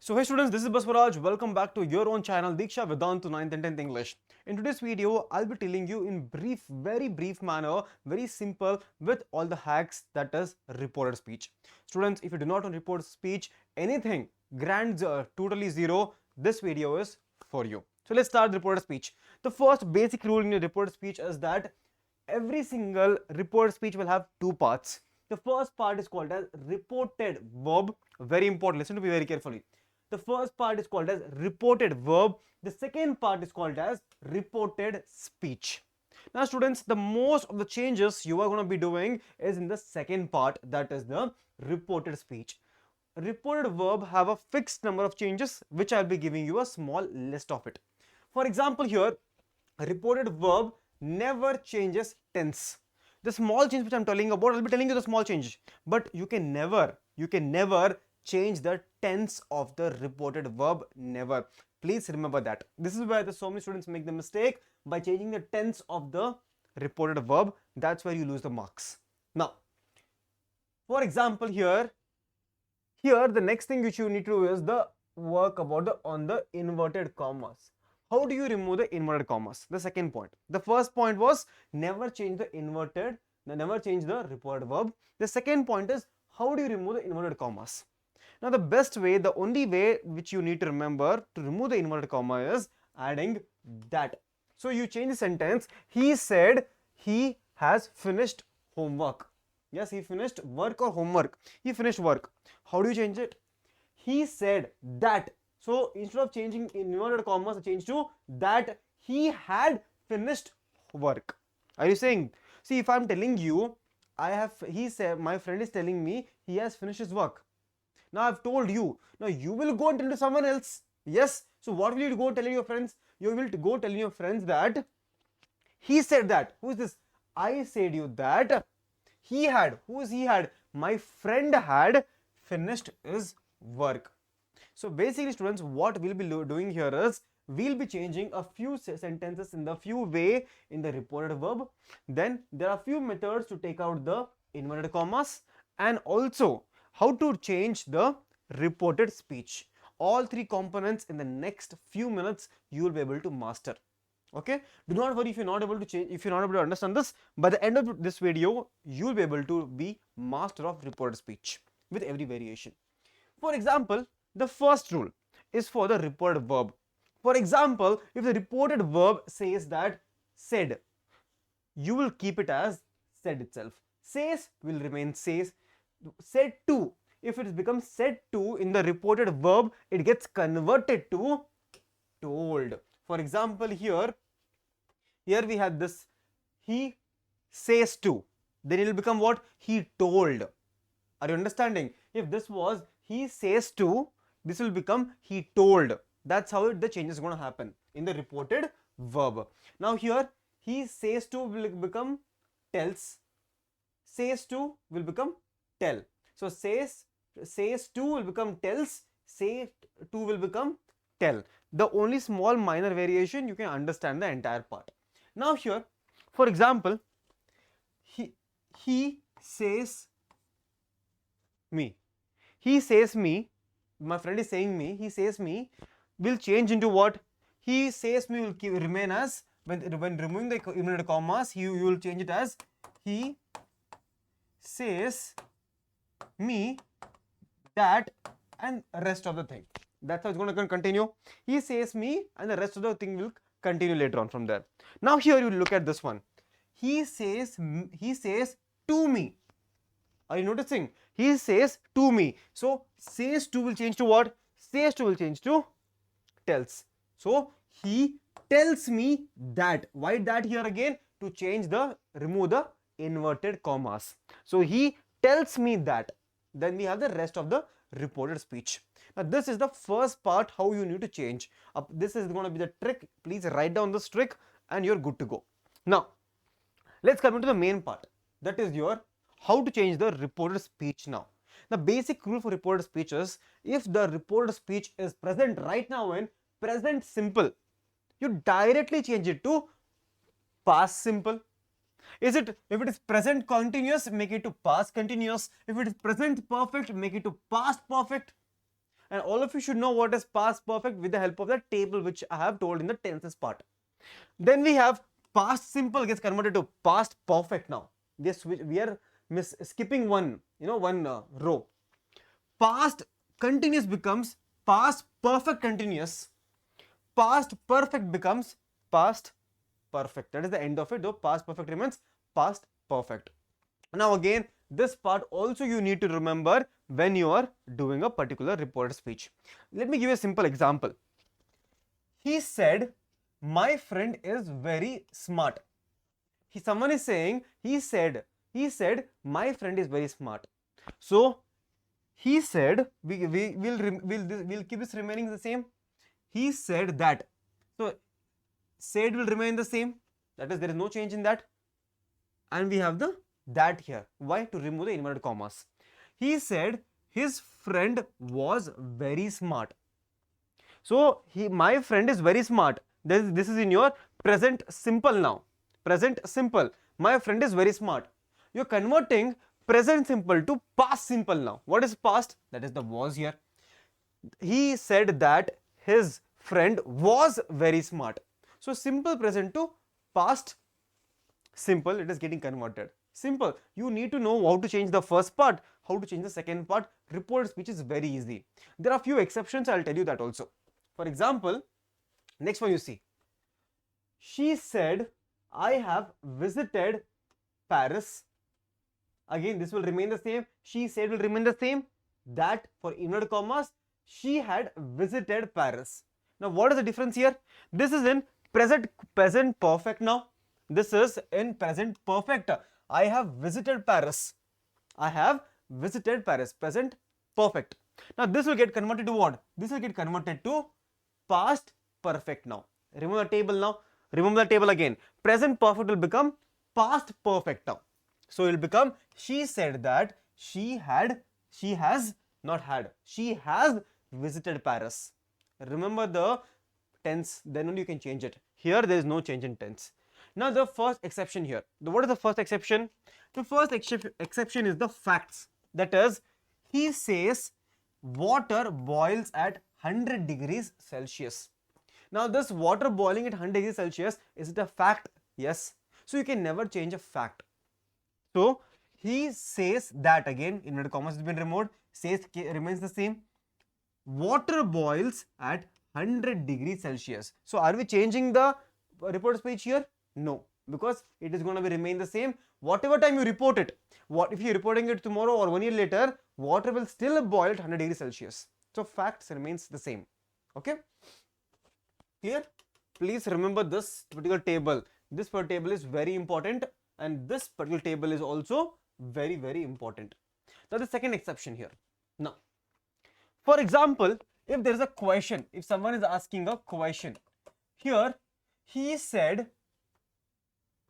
So hey students, this is Baswaraj. Welcome back to your own channel Diksha Vedantu 9th and 10th English. In today's video, I'll be telling you in brief, very brief manner, very simple with all the hacks that is reported speech. Students, if you do not want reported speech, anything grand totally zero, this video is for you. So let's start the reported speech. The first basic rule in your reported speech is that every single reported speech will have two parts. The first part is called as reported verb. Very important. Listen to me very carefully. The first part is called as reported verb. The second part is called as reported speech. Now students, the most of the changes you are going to be doing is in the second part, that is the reported speech. Reported verb have a fixed number of changes, which I'll be giving you a small list of it. For example, here a reported verb never changes tense. The small change which I'm telling you about, I'll be telling you the small change, but you can never change the tense of the reported verb. Never. Please remember that. This is where so many students make the mistake by changing the tense of the reported verb. That's where you lose the marks. Now, for example, here the next thing which you need to do is the work about on the inverted commas. How do you remove the inverted commas? The second point. The first point was never change the reported verb. The second point is how do you remove the inverted commas? Now the best way, the only way which you need to remember to remove the inverted comma is adding that. So you change the sentence, he said he has finished homework. Yes, he finished work or homework. He finished work. How do you change it? He said that. So instead of changing inverted commas, I change to that he had finished work. Are you saying? See, if I'm telling you, he said, my friend is telling me he has finished his work. Now I've told you. Now you will go and tell to someone else. Yes. So what will you go telling your friends? You will go telling your friends that he said that. Who is this? I said you that he had. Who is he had? My friend had finished his work. So basically students, what we'll be doing here is we'll be changing a few sentences in the few way in the reported verb. Then there are few methods to take out the inverted commas and also how to change the reported speech. All three components in the next few minutes you will be able to master. Okay, do not worry if you're not able to change, if you're not able to understand this. By the end of this video you will be able to be master of reported speech with every variation. For example, the first rule is for the reported verb. For example, if the reported verb says that said, you will keep it as said itself. Says will remain says. Said to, if it becomes said to in the reported verb, it gets converted to told. For example, here we have this, he says to, then it will become what? He told. Are you understanding? If this was he says to, this will become he told. That's how the change is going to happen in the reported verb. Now here he says to will become tells, says to will become tell. So says to will become tells, say to will become tell. The only small minor variation, you can understand the entire part. Now here, for example, he says me. He says me, my friend is saying me, he says me will change into what? He says me will remain as, when removing the inverted commas, you will change it as he says me that and rest of the thing. That's how it's going to continue. He says me and the rest of the thing will continue later on from there. Now here you look at this one. He says to me. Are you noticing? He says to me. So says to will change to what? Says to will change to tells. So he tells me that. Why that here again? To change the, remove the inverted commas. So he tells me that. Then we have the rest of the reported speech. Now this is the first part how you need to change. This is going to be the trick. Please write down this trick and you're good to go. Now let's come into the main part. That is your how to change the reported speech now. The basic rule for reported speech is if the reported speech is present right now in present simple, you directly change it to past simple. If it is present continuous, make it to past continuous. If it is present perfect, make it to past perfect. And all of you should know what is past perfect with the help of the table which I have told in the tenses part. Then we have past simple gets converted to past perfect now. We are skipping one, one row. Past continuous becomes past perfect continuous. Past perfect becomes past perfect. That is the end of it, though past perfect remains past perfect. Now again, this part also you need to remember when you are doing a particular reported speech. Let me give you a simple example. He said, my friend is very smart. Someone is saying, he said, my friend is very smart. So he said, we'll keep this remaining the same. He said that. So said will remain the same. That is, there is no change in that. And we have the that here. Why? To remove the inverted commas. He said his friend was very smart. So my friend is very smart. This is in your present simple now. Present simple. My friend is very smart. You're converting present simple to past simple now. What is past? That is the was here. He said that his friend was very smart. So simple present to past simple, it is getting converted. Simple. You need to know how to change the first part, how to change the second part. Reported speech is very easy. There are few exceptions, I'll tell you that also. For example, next one you see. She said, I have visited Paris. Again, this will remain the same. She said will remain the same. That for inverted commas, she had visited Paris. Now, what is the difference here? This is in present perfect now. This is in present perfect. I have visited Paris. I have visited Paris. Present perfect. Now, this will get converted to what? This will get converted to past perfect now. Remove the table now. Remove the table again. Present perfect will become past perfect now. So, it will become, she said that she has visited Paris. Remember the tense, then only you can change it. Here, there is no change in tense. Now, the first exception here. What is the first exception? The first exception is the facts. That is, he says water boils at 100 degrees Celsius. Now, this water boiling at 100 degrees Celsius, is it a fact? Yes. So, you can never change a fact. So, he says that again, inverted commas has been removed, says remains the same. Water boils at 100 degrees Celsius. So, are we changing the reported speech here? No, because it is going to remain the same. Whatever time you report it, if you're reporting it tomorrow or 1 year later, water will still boil at 100 degrees Celsius. So, facts remains the same. Okay? Clear? Please remember this particular table. This particular table is very important, and this particular table is also very, very important. Now, the second exception here. Now, for example, if there is a question, if someone is asking a question, here he said,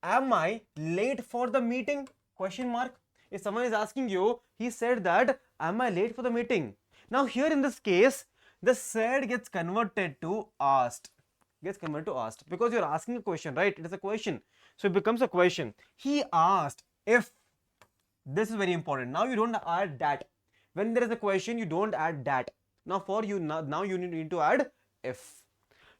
am I late for the meeting? Question mark. If someone is asking you, he said that, am I late for the meeting? Now, here in this case, the said gets converted to asked. Gets converted to asked because you're asking a question, right? It is a question. So, it becomes a question. He asked if. This is very important. Now, you don't add that. When there is a question, you don't add that. Now, for you, now you need to add if.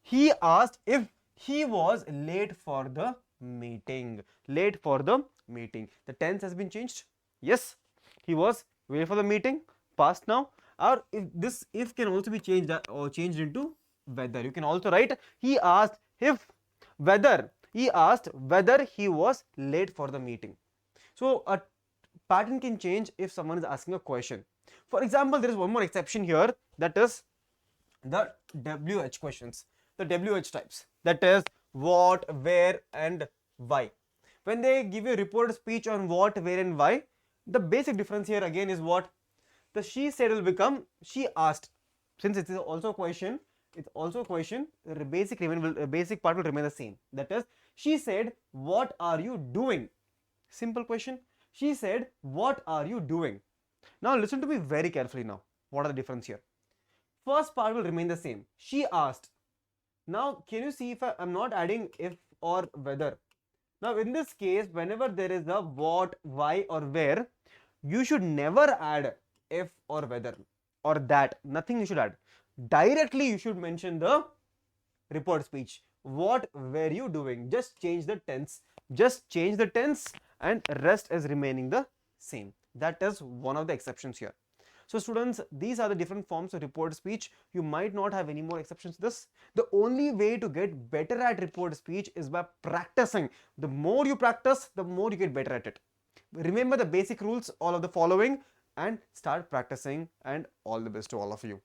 He asked if he was late for the meeting. Late for the meeting. The tense has been changed. Yes, he was late for the meeting. Past now. Or if can also be changed or changed into whether. You can also write he asked whether he was late for the meeting. So a pattern can change if someone is asking a question. For example, there is one more exception here, that is the WH questions, the WH types, that is what, where and why. When they give you a reported speech on what, where and why, the basic difference here again is what? The she said will become she asked. Since it is also a question, the basic part will remain the same. That is, she said, what are you doing? Simple question. She said, what are you doing? Now listen to me very carefully now. What are the difference here? First part will remain the same. She asked. Now can you see if I am not adding if or whether? Now in this case, whenever there is a what, why or where, you should never add if or whether. or that, nothing you should add. Directly you should mention the report speech. What were you doing? Just change the tense. Just change the tense and rest is remaining the same. That is one of the exceptions here. So students, these are the different forms of report speech. You might not have any more exceptions to this. The only way to get better at report speech is by practicing. The more you practice, the more you get better at it. Remember the basic rules, all of the following, and start practicing, and all the best to all of you.